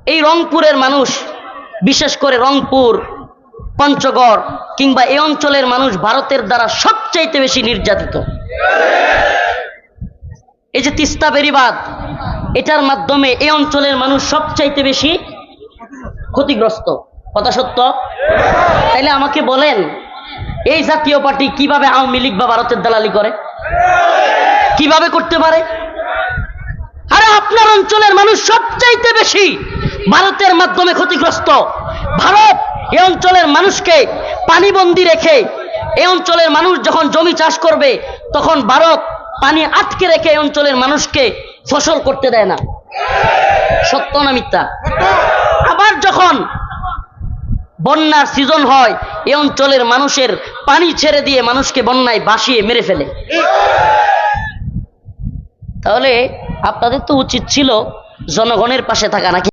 এই রংপুরের মানুষ, বিশেষ করে রংপুর, পঞ্চগড় কিংবা এই অঞ্চলের মানুষ ভারতের দ্বারা সবচাইতে বেশি নির্যাতিত। এই যে তিস্তা বেড়িবাঁধ, এটার মাধ্যমে এই অঞ্চলের মানুষ সবচাইতে বেশি ক্ষতিগ্রস্ত। কথা সত্য? তাইলে আমাকে বলেন, এই জাতীয় পার্টি কিভাবে আওয়ামী লীগ বা ভারতের দালালি করে? কিভাবে করতে পারে? আরে আপনার অঞ্চলের মানুষ সবচাইতে বেশি ভারতের মাধ্যমে ক্ষতিগ্রস্ত। ভারত এই অঞ্চলের মানুষকে পানিবন্দী রেখে, এই অঞ্চলের মানুষ যখন জমি চাষ করবে তখন ভারত পানি আটকে রেখে এই অঞ্চলের মানুষকে ফসল করতে দেয় না। সত্য না মিথ্যা? আবার যখন বন্যার সিজন হয়, এই অঞ্চলের মানুষের পানি ছেড়ে দিয়ে মানুষকে বন্যায় ভাসিয়ে মেরে ফেলে। তাহলে আপনাদের তো উচিত ছিল জনগণের পাশে থাকা, নাকি?